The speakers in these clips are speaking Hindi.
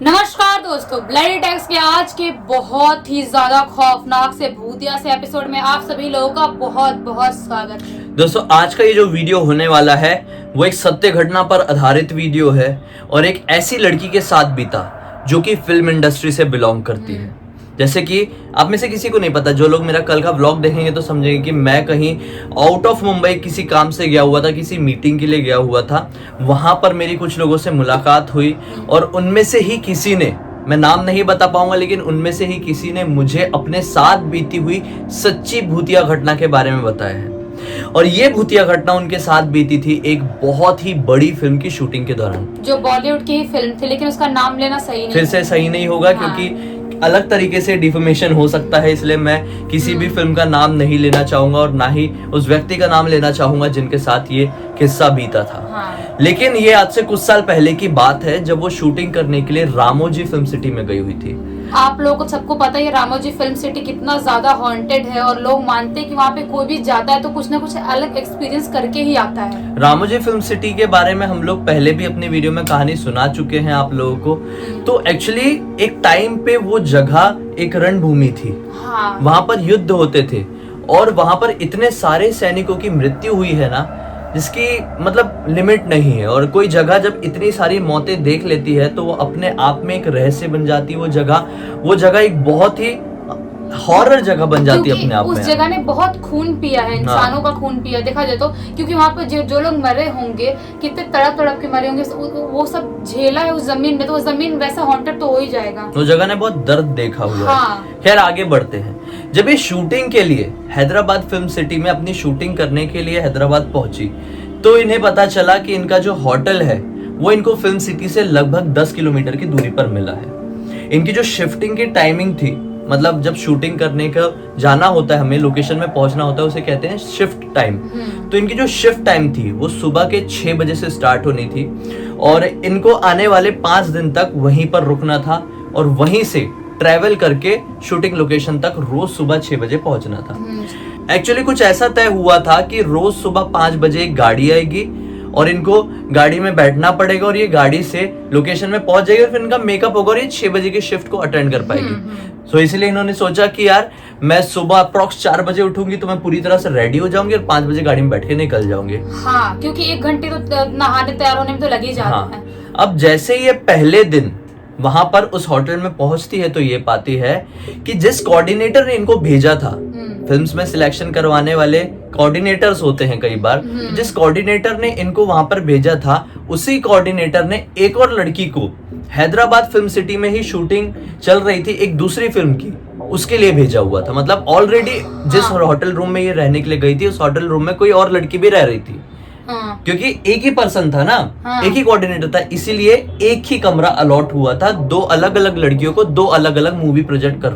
नमस्कार दोस्तों, ब्लडी टैक्स के आज के बहुत ही ज्यादा खौफनाक से भूतिया से एपिसोड में आप सभी लोगों का बहुत बहुत स्वागत है। दोस्तों आज का ये जो वीडियो होने वाला है वो एक सत्य घटना पर आधारित वीडियो है और एक ऐसी लड़की के साथ बीता जो कि फिल्म इंडस्ट्री से बिलोंग करती है। जैसे कि आप में से किसी को नहीं पता, जो लोग मेरा कल का व्लॉग देखेंगे तो समझेंगे कि मैं कहीं आउट ऑफ मुंबई किसी काम से गया हुआ था, किसी मीटिंग के लिए गया हुआ था। वहां पर मेरी कुछ लोगों से मुलाकात हुई और उनमें से ही किसी ने, मैं नाम नहीं बता पाऊंगा, लेकिन उनमें से ही किसी ने मुझे अपने साथ बीती हुई सच्ची भूतिया घटना के बारे में बताया है। और ये भूतिया घटना उनके साथ बीती थी एक बहुत ही बड़ी फिल्म की शूटिंग के दौरान, जो बॉलीवुड की ही फिल्म थी, लेकिन उसका नाम लेना सही नहीं, फिर से सही नहीं होगा क्योंकि अलग तरीके से डिफेमेशन हो सकता है, इसलिए मैं किसी भी फिल्म का नाम नहीं लेना चाहूंगा और ना ही उस व्यक्ति का नाम लेना चाहूंगा जिनके साथ ये किस्सा बीता था। लेकिन ये आज से कुछ साल पहले की बात है जब वो शूटिंग करने के लिए रामोजी फिल्म सिटी में गई हुई थी। आप लोगों को सबको पता है रामोजी फिल्म सिटी कितना ज्यादा हॉन्टेड है और लोग मानते हैं कि वहाँ पे कोई भी जाता है तो कुछ ना कुछ अलग एक्सपीरियंस करके ही आता है। रामोजी फिल्म सिटी के बारे में हम लोग पहले भी अपने वीडियो में कहानी सुना चुके हैं आप लोगों को। तो एक्चुअली एक टाइम पे वो जगह एक रणभूमि थी। वहां पर युद्ध होते थे और वहां पर इतने सारे सैनिकों की मृत्यु हुई है ना, जिसकी मतलब लिमिट नहीं है। और कोई जगह जब इतनी सारी मौतें देख लेती है तो वो अपने आप में एक रहस्य बन जाती है। वो जगह एक बहुत ही हॉरर जगह बन जाती है अपने आप में। उस जगह ने बहुत खून पिया है, इंसानों का खून पिया देखा जाए तो, क्योंकि वहाँ पे जो लोग मरे होंगे, कितने तड़प तड़प के मरे होंगे, वो सब झेला है उस जमीन में, तो वो जमीन वैसा हॉन्टेड तो हो ही जाएगा। उस जगह ने बहुत दर्द देखा हुआ है। खैर आगे बढ़ते हैं। जब ये शूटिंग के लिए हैदराबाद फिल्म सिटी में अपनी शूटिंग करने के लिए हैदराबाद पहुंची तो इन्हें पता चला कि इनका जो होटल है वो इनको फिल्म सिटी से लगभग 10 किलोमीटर की दूरी पर मिला है। इनकी जो शिफ्टिंग की टाइमिंग थी, मतलब जब शूटिंग करने का जाना होता है, हमें लोकेशन में पहुंचना होता है, उसे कहते हैं शिफ्ट टाइम। तो इनकी जो शिफ्ट टाइम थी वो सुबह के 6 बजे से स्टार्ट होनी थी और इनको आने वाले 5 दिन तक वहीं पर रुकना था और वहीं से ट्रैवल करके शूटिंग लोकेशन तक रोज सुबह 6 बजे पहुंचना था। एक्चुअली कुछ ऐसा तय हुआ था कि रोज सुबह 5 बजे एक गाड़ी आएगी और इनको गाड़ी में बैठना पड़ेगा और ये गाड़ी से लोकेशन में पहुंच जाएगी और फिर इनका मेकअप होगा और ये 6 बजे की शिफ्ट को अटेंड कर पाएगी। तो इसलिए इन्होंने सोचा कि यार मैं सुबह अप्रॉक्स 4 बजे उठूंगी तो मैं पूरी तरह से रेडी हो जाऊंगी और 5 बजे गाड़ी में बैठ के निकल जाऊंगी। हाँ, क्योंकि 1 घंटे तो नहाने तैयार होने में तो लग ही जाता है। अब जैसे ये पहले दिन वहां पर उस होटल में पहुंचती है तो ये पाती है कि जिस कोऑर्डिनेटर ने इनको भेजा था, फिल्म्स में सिलेक्शन करवाने वाले कोऑर्डिनेटर्स होते हैं कई बार, जिस कोऑर्डिनेटर ने इनको वहां पर भेजा था उसी कोऑर्डिनेटर ने एक और लड़की को हैदराबाद फिल्म सिटी में ही शूटिंग चल रही थी एक दूसरी फिल्म की, उसके लिए भेजा हुआ था। मतलब ऑलरेडी जिस होटल रूम में ये रहने के लिए गई थी उस होटल रूम में कोई और लड़की भी रह रही थी। क्योंकि एक ही पर्सन था ना, एक ही कोऑर्डिनेटर था, इसीलिए एक ही कमरा अलॉट हुआ था। 2 अलग अलग लड़कियों को 2 अलग अलग मूवी प्रोजेक्ट कर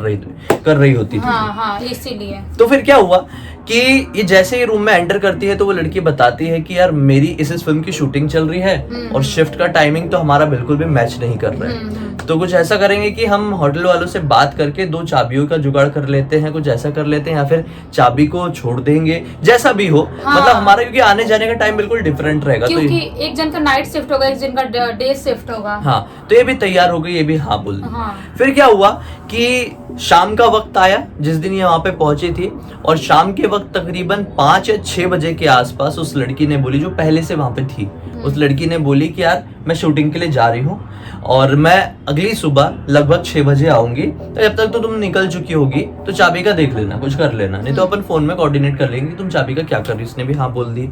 रही होती थी। इसीलिए तो फिर क्या हुआ कि ये जैसे ही रूम में एंटर करती है तो वो लड़की बताती है कि यार मेरी इस फिल्म की शूटिंग चल रही है और शिफ्ट का टाइमिंग तो हमारा बिल्कुल भी मैच नहीं कर रहा है। तो कुछ ऐसा करेंगे कि हम होटल वालों से बात करके 2 चाबियों का जुगाड़ कर लेते हैं, कुछ ऐसा कर लेते हैं, या फिर चाबी को छोड़ देंगे, जैसा भी हो। मतलब हमारा क्योंकि आने जाने का टाइम बिल्कुल डिफरेंट रहेगा, क्योंकि एक जन का नाइट शिफ्ट होगा, एक जन का डे शिफ्ट होगा। हाँ, तो ये भी तैयार हो गई, ये भी हाँ बोल दी। फिर क्या हुआ कि शाम का वक्त आया जिस दिन ये वहां पे पहुंची थी और शाम के वक्त तकरीबन 5 या 6 बजे के आसपास उस लड़की ने बोली, जो पहले से वहां पे थी, उस लड़की ने बोली कि यार मैं शूटिंग के लिए जा रही हूँ और मैं अगली सुबह लगभग 6 बजे आऊंगी, तो जब तक तो तुम निकल चुकी होगी तो चाबी का देख लेना, कुछ कर लेना, नहीं तो अपन फोन में कोऑर्डिनेट कर लेंगे तुम चाबी का क्या कर रही। उसने भी हाँ बोल दी।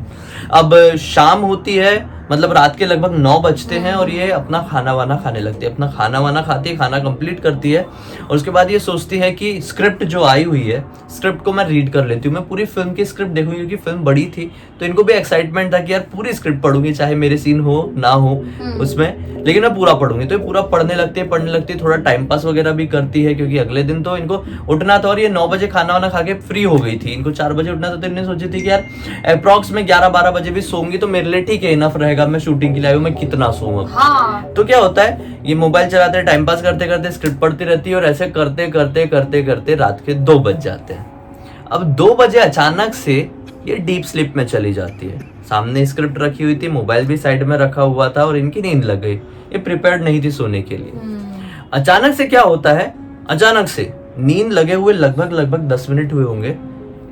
अब शाम होती है, मतलब रात के लगभग 9 बजते हैं और ये अपना खाना वाना खाने लगती है। अपना खाना वाना खाती है, खाना कंप्लीट करती है और उसके बाद ये सोचती है कि स्क्रिप्ट जो आई हुई है, स्क्रिप्ट को मैं रीड कर लेती हूँ, मैं पूरी फिल्म की स्क्रिप्ट देखूंगी, क्योंकि फिल्म बड़ी थी तो इनको भी एक्साइटमेंट था कि यार पूरी स्क्रिप्ट पढ़ूंगी, चाहे मेरे सीन हो ना हो उसमें, लेकिन मैं पूरा पढ़ूंगी। तो ये पूरा पढ़ने लगती है, थोड़ा टाइम पास वगैरह भी करती है क्योंकि अगले दिन तो इनको उठना था और ये 9 बजे खाना वाना खा के फ्री हो गई थी। इनको 4 बजे उठना था तो इन्हें सोची थी कि यार अप्रॉक्स में 11-12 बजे भी सोऊंगी तो मेरे लिए ठीक है, इनफ रहेगा, मैं शूटिंग के लिए आई हूँ, मैं कितना सोऊंगा। तो क्या होता है, ये मोबाइल चलाते टाइम पास करते करते स्क्रिप्ट पढ़ती रहती है और ऐसे करते करते करते करते रात के 2 बज जाते हैं। अब 2 बजे अचानक से ये डीप स्लीप में चली जाती है। सामने स्क्रिप्ट रखी हुई थी, मोबाइल भी साइड में रखा हुआ था और इनकी नींद लग गई। ये प्रिपेयर्ड नहीं थी सोने के लिए। अचानक से क्या होता है, अचानक से नींद लगे हुए लगभग 10 मिनट हुए होंगे,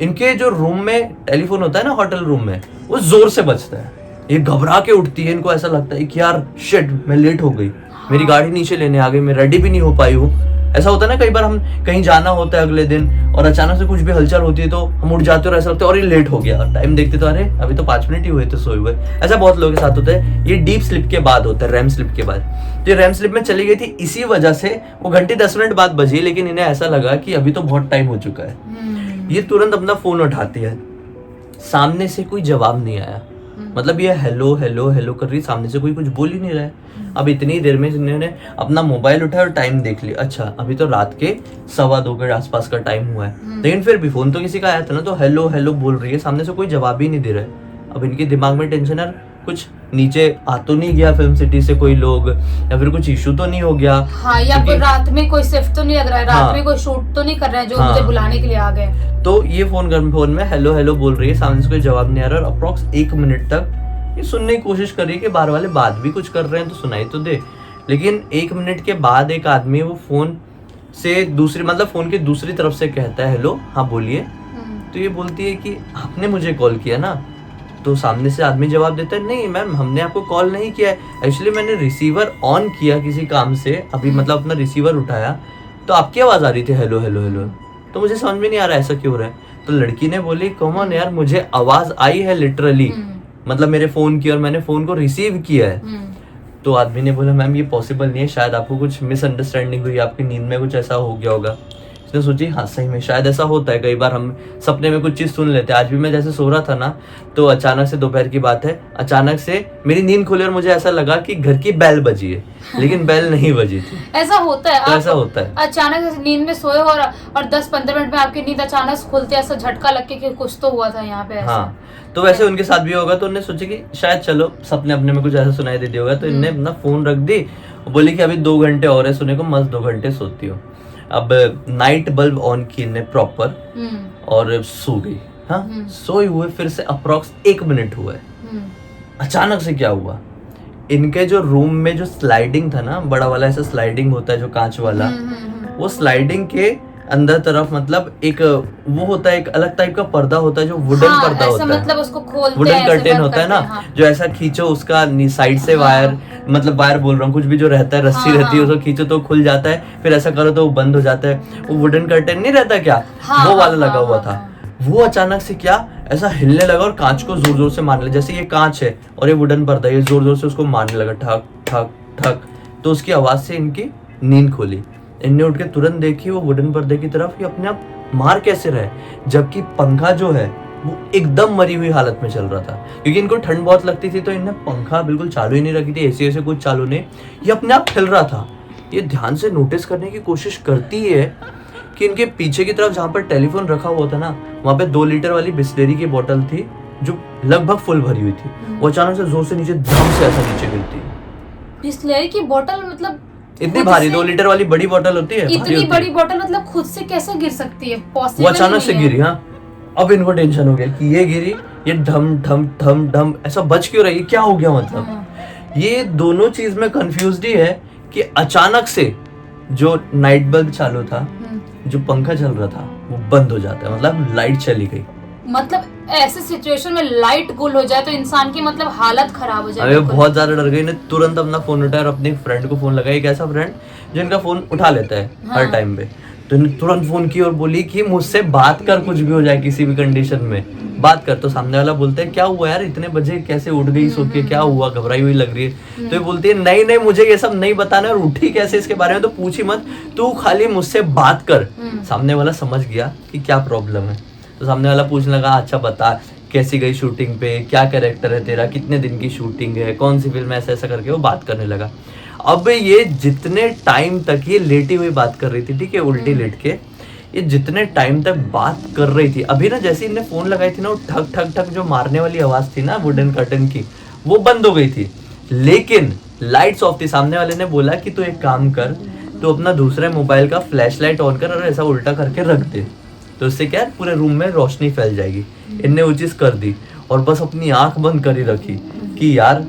इनके जो रूम में टेलीफोन होता है ना होटल रूम में, वो जोर से बजता है। ये घबरा के उठती है, इनको ऐसा लगता है कि यार शिट, मैं लेट हो गई, मेरी गाड़ी नीचे लेने आ गई, मैं रेडी भी नहीं हो पाई हूँ। ऐसा होता है ना, कई बार हम कहीं जाना होता है अगले दिन और अचानक से कुछ भी हलचल होती है तो हम उठ जाते और ऐसा लगता है और ये लेट हो गया, टाइम देखते तो अरे अभी तो 5 मिनट ही हुए थे सोए हुए। ऐसा बहुत लोगों के साथ होता है। ये डीप स्लिप के बाद होता है, रैम स्लिप के बाद। तो ये रैम स्लिप में चली गई थी, इसी वजह से वो घंटे 10 मिनट बाद बजी, लेकिन इन्हें ऐसा लगा कि अभी तो बहुत टाइम हो चुका है। ये तुरंत अपना फोन उठाती है, सामने से कोई जवाब नहीं आया। मतलब ये हेलो हेलो हेलो कर रही, सामने से कोई कुछ बोल ही नहीं रहा है। अब इतनी देर में इन्होंने अपना मोबाइल उठाया और टाइम देख लिया, अच्छा अभी तो रात के 1:15 के आसपास का टाइम हुआ है। लेकिन फिर भी फोन तो किसी का आया था ना, तो हेलो हेलो बोल रही है, सामने से कोई जवाब ही नहीं दे रहा है। अब इनके दिमाग में टेंशन है, कुछ नीचे आ तो नहीं गया फिल्म सिटी से कोई लोग, या फिर कुछ इशू तो नहीं हो गया। हाँ, या कोई रात में कोई शिफ्ट तो नहीं लग रहा है, रात में कोई शूट तो नहीं कर रहा है जो मुझे बुलाने के लिए आ गए। तो ये फोन में हेलो हेलो बोल रही है, सामने से कोई जवाब नहीं आ रहा, और अप्रॉक्स 1 मिनट तक ये सुनने की कोशिश कर रही है कि बाहर वाले बात भी कुछ कर रहे हैं तो सुनाई तो दे। लेकिन 1 मिनट के बाद एक आदमी वो फोन से दूसरी, मतलब फोन की दूसरी तरफ से कहता है हेलो, हाँ बोलिए। तो ये बोलती है कि आपने मुझे कॉल किया ना। तो सामने से आदमी जवाब देता है, नहीं मैम, हमने आपको कॉल नहीं किया है, एक्चुअली मैंने रिसीवर ऑन किया किसी काम से अभी, मतलब अपना रिसीवर उठाया तो आपकी आवाज आ रही थी हेलो हेलो हेलो, तो मुझे समझ में नहीं आ रहा ऐसा क्यों रहा है। तो लड़की ने बोली, कॉमन यार, मुझे आवाज आई है लिटरली, मतलब मेरे फोन की, और मैंने फोन को रिसीव किया है। तो आदमी ने बोला, मैम ये पॉसिबल नहीं है, शायद आपको कुछ मिसअंडरस्टैंडिंग हुई, आपकी नींद में कुछ ऐसा हो गया होगा। उसने सोची हाँ सही में शायद ऐसा होता है, कई बार हम सपने में कुछ चीज सुन लेते हैं। आज भी मैं जैसे सो रहा था ना, तो अचानक से दोपहर की बात है, अचानक से मेरी नींद खुली और मुझे ऐसा लगा कि घर की बेल बजी है, लेकिन बेल नहीं बजी थी। ऐसा होता है, तो ऐसा होता है, अचानक से नींद में सोए और 10-15 मिनट में आपकी नींद अचानक से खुलती है, ऐसा झटका लग के कि कुछ तो हुआ था यहाँ पे। हाँ, तो वैसे उनके साथ भी होगा। तो उन्होंने सोचा कि शायद चलो सपने अपने में कुछ ऐसा सुनाई दे दिया होगा, तो इन्होंने अपना फोन रख दी, बोली कि अभी 2 घंटे और है सोने को, मस्त 2 घंटे सोती हो। अब नाइट बल्ब ऑन की इन्हें प्रॉपर, और सो गई। हाँ, सोई हुए फिर से अप्रॉक्स 1 मिनट हुआ है। अचानक से क्या हुआ, इनके जो रूम में जो स्लाइडिंग था ना, बड़ा वाला ऐसा स्लाइडिंग होता है जो कांच वाला, वो स्लाइडिंग के अंदर तरफ, मतलब एक वो होता है, एक अलग टाइप का पर्दा होता है जो वुडन पर्दा होता है, मतलब उसको खोलते वुडन हैं, कर्टेन होता है ना, जो ऐसा खींचो उसका साइड से वायर, मतलब वायर बोल रहा हूँ, कुछ भी जो रहता है, रस्सी रहती है, उसको खींचो तो खुल जाता है, फिर ऐसा करो तो वो बंद हो जाता है। वो वुडन कर्टेन नहीं रहता क्या, वो वाला लगा हुआ था। वो अचानक से क्या ऐसा हिलने लगा और कांच को जोर जोर से मारने लगा, जैसे ये कांच है और ये वुडन पर्दा, ये जोर जोर से उसको मारने लगा, ठक ठक ठक। तो उसकी आवाज से इनकी नींद खोली, इनने उठ के तुरंत देखी वो वुडन पर्दे की तरफ, ये अपने आप मार कैसे रहे, जबकि पंखा जो है वो एकदम मरी हुई हालत में चल रहा था, क्योंकि इनको ठंड बहुत लगती थी, तो इनने पंखा बिल्कुल चालू ही नहीं रखी थी, एसी कुछ चालू नहीं, ये अपने आप हिल रहा था। ये ध्यान से नोटिस करने की कोशिश करती है कि इनके पीछे की तरफ जहाँ पर टेलीफोन रखा हुआ था ना, वहाँ पे 2 लीटर वाली बिस्लेरी की बोतल थी जो लगभग फुल भरी हुई थी, वो अचानक से जोर से नीचे धम से ऐसा नीचे गिरती। बिस्लेरी की बोतल मतलब इतनी भारी, 2 लीटर वाली बड़ी बोतल होती है, इतनी बड़ी बोतल मतलब खुद से कैसे गिर सकती है, पॉसिबल वो अचानक से गिरी। हाँ, अब इनको टेंशन हो गया कि ये गिरी, ये धम धम धम धम ऐसा बच क्यों रही है, क्या हो गया, मतलब ये दोनों चीज में कंफ्यूज्ड ही है कि अचानक से जो नाइट बल्ब चालू था, जो पंखा चल रहा था, वो बंद हो जाता है, मतलब लाइट चली गई। मतलब ऐसे सिचुएशन में लाइट गुल हो जाए तो इंसान की मतलब हालत खराब हो जाए। अरे बहुत ज्यादा डर गई ने, तुरंत अपना फोन उठाया और अपने फ्रेंड को फोन लगाया, एक ऐसा फ्रेंड जिनका फोन उठा लेता है हर टाइम पे, तो इन्हें तुरंत फोन की और बोली कि मुझसे बात कर, कुछ भी हो जाए किसी भी कंडीशन में बात कर। तो सामने वाला बोलता है क्या हुआ यार, इतने बजे कैसे उठ गई सो के, क्या हुआ, घबराई हुई लग रही है। तो ये बोलती है नहीं नहीं मुझे ये सब नहीं बताना, और उठी कैसे इसके बारे में तो पूछी मत, तू खाली मुझसे बात कर। सामने वाला समझ गया कि क्या प्रॉब्लम है, तो सामने वाला पूछने लगा, अच्छा बता कैसी गई शूटिंग पे, क्या कैरेक्टर है तेरा, कितने दिन की शूटिंग है, कौन सी फिल्म है, ऐसा ऐसा करके वो बात करने लगा। अब ये जितने टाइम तक ये लेटी हुई बात कर रही थी, ठीक है, उल्टी लेट के, ये जितने टाइम तक बात कर रही थी, अभी ना जैसे इन्हें फोन लगाई थी ना, वो ठक ठक ठक जो मारने वाली आवाज थी ना वुडन कर्टन की, वो बंद हो गई थी, लेकिन लाइट्स ऑफ थी। सामने वाले ने बोला कि तू एक काम कर, तू अपना दूसरे मोबाइल का फ्लैश लाइट ऑन कर और ऐसा उल्टा करके रख दे, तो इससे क्या पूरे रूम में रोशनी फैल जाएगी। इनने वो चीज कर दी और बस अपनी आंख बंद कर ही रखी कि यार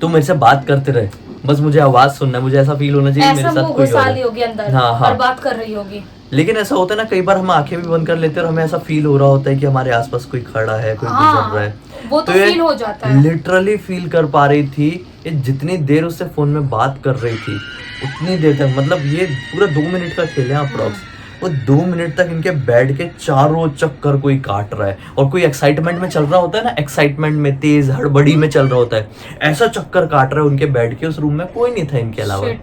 तू मेरे से बात करते रहे, बस मुझे आवाज सुनना है, मुझे ऐसा फील होना चाहिए मेरे साथ कोई और है। होगी अंदर और बात कर रही होगी। लेकिन ऐसा होता है ना, कई बार हम आंखें भी बंद कर लेते हैं और हमें ऐसा फील हो रहा होता है कि हमारे आसपास कोई खड़ा है, कोई गुजर रहा है, वो तो फील हो जाता है। लिटरली फील कर पा रही थी। ये जितनी देर उससे फोन में बात कर रही थी उतनी देर तक, मतलब ये पूरा 2 मिनट का खेल है अप्रॉक्स, वो 2 मिनट तक इनके बेड के चारों चक्कर कोई काट रहा है। और कोई एक्साइटमेंट में चल रहा होता है ना, एक्साइटमेंट में, तेज हड़बड़ी में चल रहा होता है, ऐसा चक्कर काट रहा है उनके बेड के। उस रूम में कोई नहीं था इनके अलावा।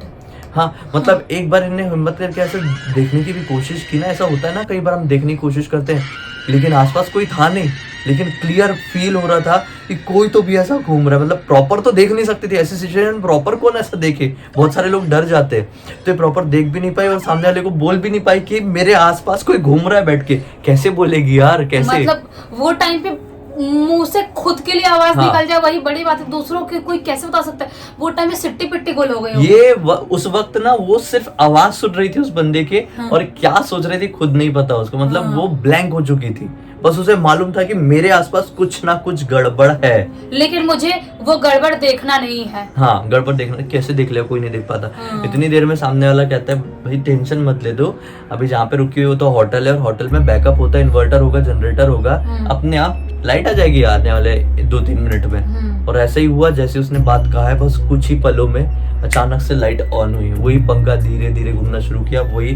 हाँ, मतलब एक बार इन्हें हिम्मत करके ऐसे देखने की भी कोशिश की ना, ऐसा होता है ना कई बार हम देखने की कोशिश करते हैं लेकिन आसपास कोई था नहीं, लेकिन क्लियर फील हो रहा था कि कोई तो भी ऐसा घूम रहा है। मतलब प्रॉपर तो देख नहीं सकते थे, ऐसी सिचुएशन में प्रॉपर कौन ऐसा देखे, बहुत सारे लोग डर जाते हैं, तो ये प्रॉपर देख भी नहीं पाई और सामने वाले को बोल भी नहीं पाई कि मेरे आसपास कोई घूम रहा है बैठ के। कैसे बोलेगी यार, कैसे? मतलब वो टाइम पे मुंह से खुद के लिए आवाज निकल जाए वही बड़ी बात है, दूसरों के कोई कैसे बता सकता है। वो टाइम में सिट्टी पिट्टी गोल हो गई। ये उस वक्त ना वो सिर्फ आवाज सुन रही थी उस बंदे के, और क्या सोच रही थी खुद नहीं पता उसको। मतलब वो ब्लैंक हो चुकी थी, बस उसे मालूम था कि मेरे आसपास कुछ ना कुछ गड़बड़ है, लेकिन मुझे वो गड़बड़ देखना नहीं है। हाँ, गड़बड़ देखना कैसे देख ले, कोई नहीं देख पाता। इतनी देर में सामने वाला कहता है भाई टेंशन मत ले दो, अभी जहाँ पे रुकी हुई हो तो होटल है, और होटल में बैकअप होता है, इन्वर्टर होगा, जनरेटर होगा, अपने आप लाइट आ जाएगी आने वाले 2-3 मिनट में। और ऐसा ही हुआ, जैसे उसने बात कहा है, बस कुछ ही पलों में अचानक से लाइट ऑन हुई। वही पंखा धीरे धीरे घूमना शुरू किया, वही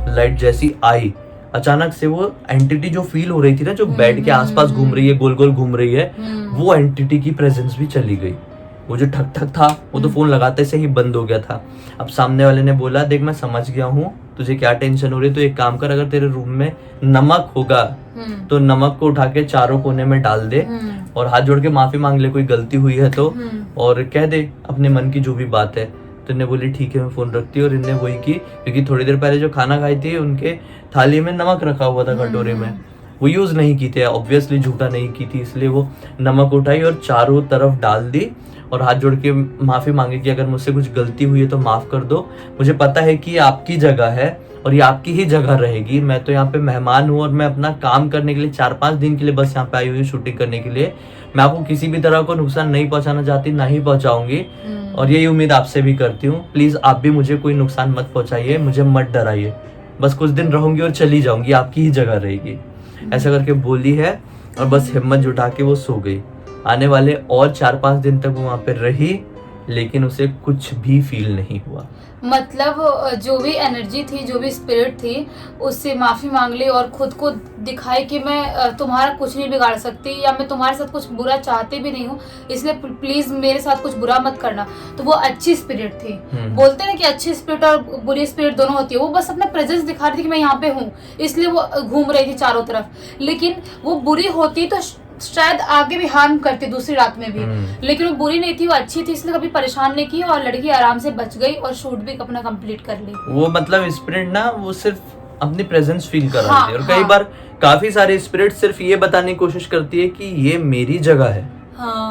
लाइट जैसी आई, अचानक से वो एंटिटी जो फील हो रही थी ना, जो बेड के आसपास घूम रही है, गोल गोल घूम रही है, वो एंटिटी की प्रेजेंस भी चली गई। वो जो ठक ठक था वो तो फोन लगाते से ही बंद हो गया था। अब सामने वाले ने बोला, देख मैं समझ गया हूँ तुझे क्या टेंशन हो रही है, तो एक काम कर, अगर तेरे रूम में नमक होगा तो नमक को उठा के चारों कोने में डाल दे और हाथ जोड़ के माफी मांग ले, कोई गलती हुई है तो, और कह दे अपने मन की जो भी बात है। तो इन्हें बोली ठीक है, मैं फोन रखती हूँ। और इन्हें वही की, क्योंकि थोड़ी देर पहले जो खाना खाई थी उनके थाली में नमक रखा हुआ था कटोरे में, वो यूज नहीं की थी, ऑब्वियसली झूठा नहीं की थी, इसलिए वो नमक उठाई और चारों तरफ डाल दी और हाथ जोड़ के माफी मांगी कि अगर मुझसे कुछ गलती हुई है तो माफ कर दो, मुझे पता है कि ये आपकी जगह है और ये आपकी ही जगह रहेगी, मैं तो यहाँ पे मेहमान हूँ और मैं अपना काम करने के लिए 4-5 दिन के लिए बस यहाँ पे आई हुई हूँ शूटिंग करने के लिए, मैं आपको किसी भी तरह को नुकसान नहीं पहुंचाना चाहती, ना ही पहुंचाऊंगी, और यही उम्मीद आपसे भी करती हूँ। प्लीज आप भी मुझे कोई नुकसान मत पहुंचाइए, मुझे मत डराइए, बस कुछ दिन रहूंगी और चली जाऊंगी, आपकी ही जगह रहेगी, ऐसा करके बोली है। और बस हिम्मत जुटा के वो सो गई। आने वाले और 4-5 दिन तक वो वहां पे रही, लेकिन उसे कुछ भी फील नहीं हुआ। मतलब जो भी एनर्जी थी, जो भी स्पिरिट थी, उससे माफी मांग ली और खुद को दिखाई कि मैं तुम्हारा कुछ नहीं बिगाड़ सकती या मैं तुम्हारे साथ कुछ बुरा चाहती भी नहीं हूँ, इसलिए प्लीज मेरे साथ कुछ बुरा मत करना। तो वो अच्छी स्पिरिट थी। बोलते हैं कि अच्छी स्पिरिट और बुरी स्पिरिट दोनों होती है। वो बस अपना प्रेजेंस दिखा रही थी कि मैं यहाँ पे हूँ, इसलिए वो घूम रही थी चारों तरफ। लेकिन वो बुरी होती तो शायद आगे भी हार्म करती दूसरी रात में भी, लेकिन वो बुरी नहीं थी, वो अच्छी थी, इसलिए कभी परेशान नहीं की और लड़की आराम से बच गई और शूट भी अपना कंप्लीट कर ली। वो मतलब स्पिरिट ना, वो सिर्फ अपनी प्रेजेंस फील कर रही थी। और कई बार काफी सारे स्पिरिट सिर्फ ये बताने की कोशिश करती है कि ये मेरी जगह है,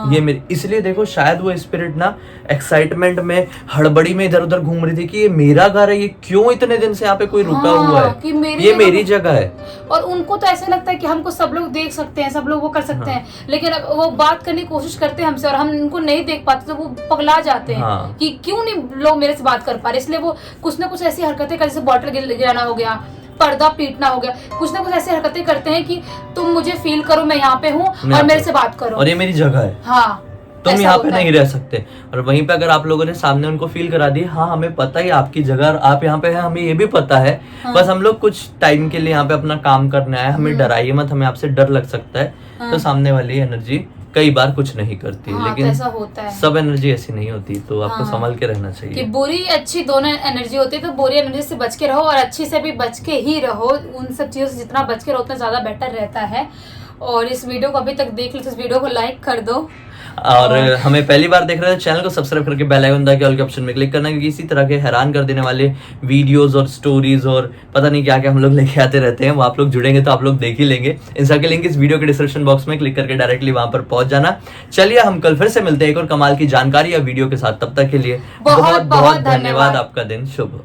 ये मेरी, इसलिए देखो शायद वो स्पिरिट ना एक्साइटमेंट में, हड़बड़ी में इधर उधर घूम रही थी कि ये मेरा घर है, ये क्यों इतने दिन से यहाँ पे कोई रुका हुआ है, कि ये मेरी जगह है। और उनको तो ऐसा लगता है कि हमको सब लोग देख सकते हैं, सब लोग वो कर सकते हैं, लेकिन वो बात करने की कोशिश करते हैं हमसे और हम उनको नहीं देख पाते, तो वो पगला जाते हैं कि क्यों नहीं लोग मेरे से बात कर पा रहे। इसलिए वो कुछ ना कुछ ऐसी हरकतें कर, जैसे बॉटल गिराना हो गया, पर्दा पीटना हो गया, कुछ ना कुछ ऐसी हरकतें करते हैं कि तुम मुझे फील करो, मैं यहाँ पे हूँ और मेरे से बात करो, और ये मेरी जगह है, हाँ तुम यहाँ पे नहीं रह सकते। और वहीं पे अगर आप लोगों ने सामने उनको फील करा दी, हाँ हमें पता है आपकी जगह, आप यहाँ पे हैं, हमें ये भी पता है, बस हम लोग कुछ टाइम के लिए यहाँ पे अपना काम करने आए, हमें डराइए मत, हमें आपसे डर लग सकता है, तो सामने वाली एनर्जी कई बार कुछ नहीं करती। लेकिन तो ऐसा होता है, सब एनर्जी ऐसी नहीं होती, तो आपको संभल के रहना चाहिए कि बुरी अच्छी दोनों एनर्जी होती है। तो बुरी एनर्जी से बच के रहो और अच्छी से भी बच के ही रहो। उन सब चीजों से जितना बच के रहो उतना ज्यादा बेटर रहता है। और इस वीडियो को अभी तक देख लो तो इस वीडियो को लाइक कर दो, और हमें पहली बार देख रहे हैं चैनल को सब्सक्राइब करके बेल आइकन दबा के ऑल के ऑप्शन में क्लिक करना, क्योंकि इसी तरह के हैरान कर देने वाले वीडियोस और स्टोरीज और पता नहीं क्या क्या हम लोग लेके आते रहते हैं। वो आप लोग जुड़ेंगे तो आप लोग देख ही लेंगे। इंस्टा के लिंक इस वीडियो के डिस्क्रिप्शन बॉक्स में क्लिक करके डायरेक्टली वहां पर पहुंच जाना। चलिए हम कल फिर से मिलते हैं एक और कमाल की जानकारी या वीडियो के साथ, तब तक के लिए बहुत बहुत धन्यवाद। आपका दिन शुभ हो।